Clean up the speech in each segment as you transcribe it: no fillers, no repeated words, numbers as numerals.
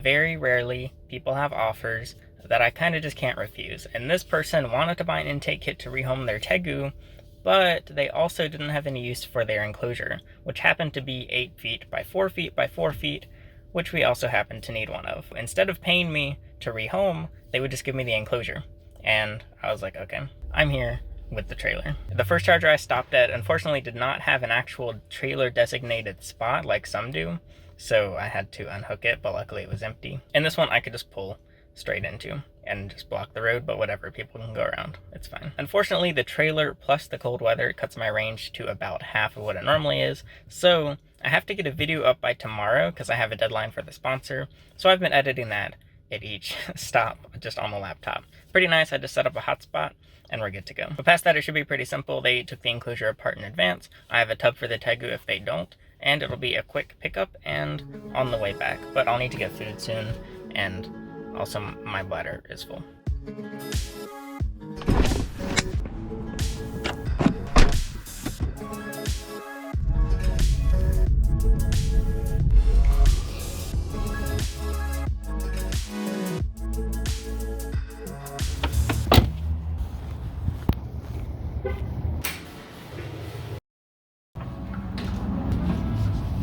Very rarely people have offers that I kind of just can't refuse. And this person wanted to buy an intake kit to rehome their Tegu, but they also didn't have any use for their enclosure, which happened to be 8 feet by 4 feet by 4 feet, which we also happened to need one of. Instead of paying me to rehome, they would just give me the enclosure. And I was like, okay, I'm here with the trailer. The first charger I stopped at unfortunately did not have an actual trailer designated spot like some do, so I had to unhook it, but luckily it was empty. And this one I could just pull straight into and just block the road, but whatever, people can go around, it's fine. Unfortunately, the trailer plus the cold weather cuts my range to about half of what it normally is, so I have to get a video up by tomorrow because I have a deadline for the sponsor, so I've been editing that at each stop just on the laptop. Pretty nice. I just set up a hotspot and we're good to go. But past that, it should be pretty simple. They took the enclosure apart in advance. I have a tub for the Tegu if they don't, and it'll be a quick pickup and on the way back. But I'll need to get food soon, and also my bladder is full.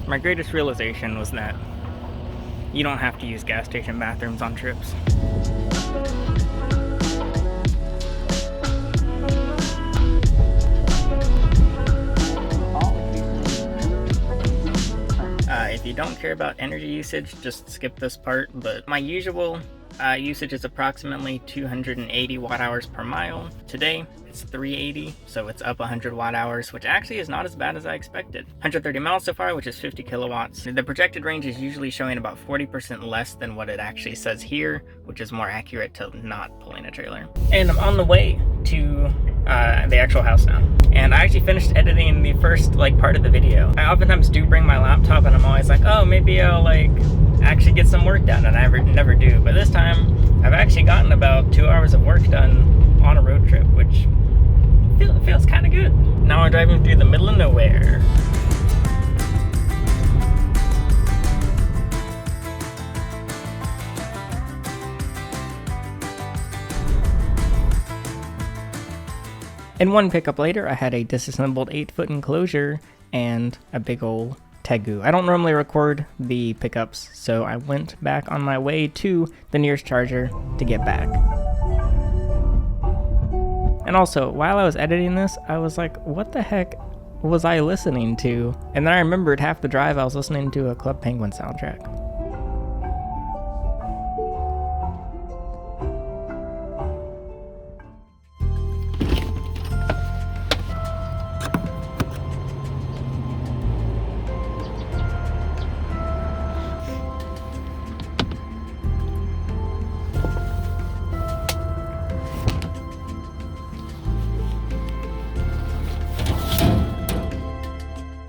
My greatest realization was that you don't have to use gas station bathrooms on trips. If you don't care about energy usage, just skip this part, but my usual usage is approximately 280 watt hours per mile. Today, it's 380, so it's up 100 watt hours, which actually is not as bad as I expected. 130 miles so far, which is 50 kilowatts. The projected range is usually showing about 40% less than what it actually says here, which is more accurate to not pulling a trailer. And I'm on the way to the actual house now. And I actually finished editing the first part of the video. I oftentimes do bring my laptop and I'm always like, oh, maybe I'll actually get some work done, and I never do. But this time I've actually gotten about 2 hours of work done on a road trip, which feels kind of good. Now we're driving through the middle of nowhere. And one pickup later, I had a disassembled 8-foot enclosure and a big old Tegu. I don't normally record the pickups, so I went back on my way to the nearest charger to get back. And also, while I was editing this, I was like, what the heck was I listening to? And then I remembered half the drive I was listening to a Club Penguin soundtrack.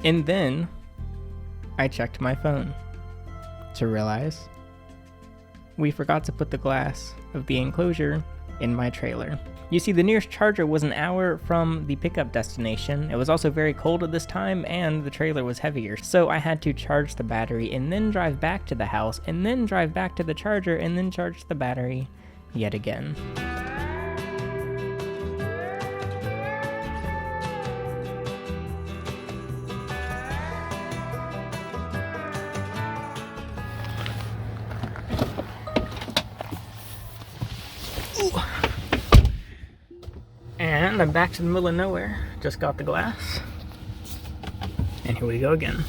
And then I checked my phone to realize we forgot to put the glass of the enclosure in my trailer. You see, the nearest charger was an hour from the pickup destination. It was also very cold at this time and the trailer was heavier. So I had to charge the battery and then drive back to the house and then drive back to the charger and then charge the battery yet again. And I'm back to the middle of nowhere. Just got the glass. And here we go again.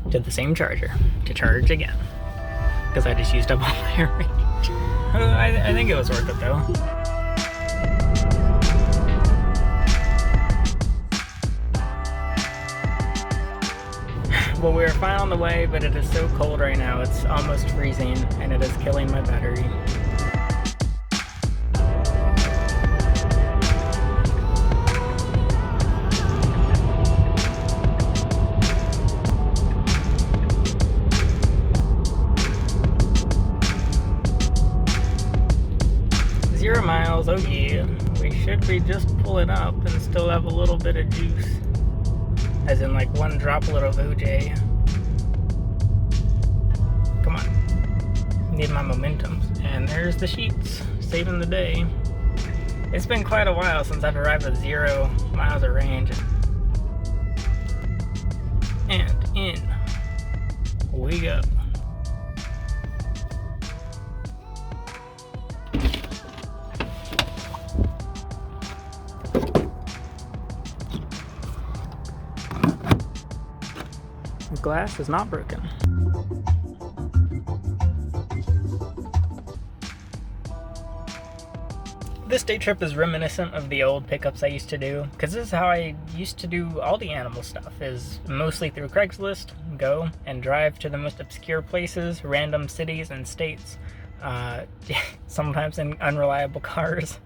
To the same charger. To charge again. Because I just used up all my range. I think it was worth it though. Well, we are fine on the way, but it is so cold right now. It's almost freezing and it is killing my battery. Miles, oh yeah, we should be just pulling up and still have a little bit of juice, as in one droplet of OJ. Come on. need my momentum. And there's the sheets, saving the day. It's been quite a while since I've arrived with 0 miles of range. And in we go. The glass is not broken. This day trip is reminiscent of the old pickups I used to do, because this is how I used to do all the animal stuff, is mostly through Craigslist, go and drive to the most obscure places, random cities and states, sometimes in unreliable cars,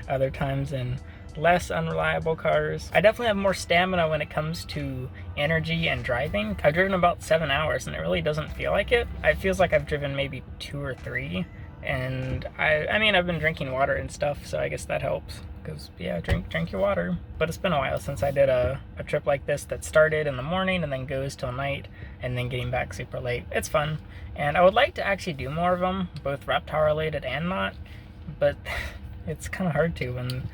other times in less unreliable cars. I definitely have more stamina when it comes to energy and driving. I've driven about 7 hours and it really doesn't feel like it. It feels like I've driven maybe 2 or 3. And I mean, I've been drinking water and stuff, so I guess that helps. Because, yeah, drink your water. But it's been a while since I did a trip like this that started in the morning and then goes till night, and then getting back super late. It's fun. And I would like to actually do more of them, both reptile related and not. But it's kind of hard to when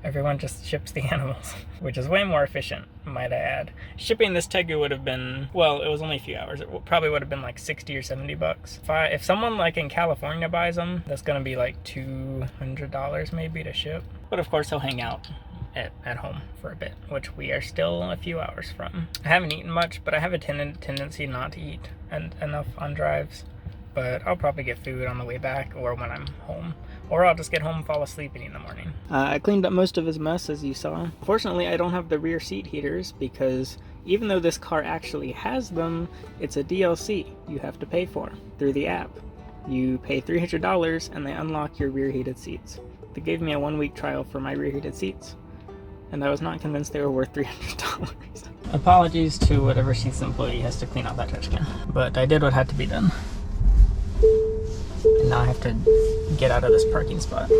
everyone just ships the animals, which is way more efficient, might I add. Shipping this Tegu would have been, well, it was only a few hours. It probably would have been like 60 or 70 bucks. If someone like in California buys them, that's gonna be like $200 maybe to ship. But of course, he'll hang out at home for a bit, which we are still a few hours from. I haven't eaten much, but I have a tendency not to eat enough on drives. But I'll probably get food on the way back or when I'm home. Or I'll just get home and fall asleep and eat in the morning. I cleaned up most of his mess, as you saw. Fortunately, I don't have the rear seat heaters because even though this car actually has them, it's a DLC you have to pay for through the app. You pay $300 and they unlock your rear heated seats. They gave me a 1-week trial for my rear heated seats, and I was not convinced they were worth $300. Apologies to whatever seats employee has to clean out that trash can, but I did what had to be done. And now I have to get out of this parking spot.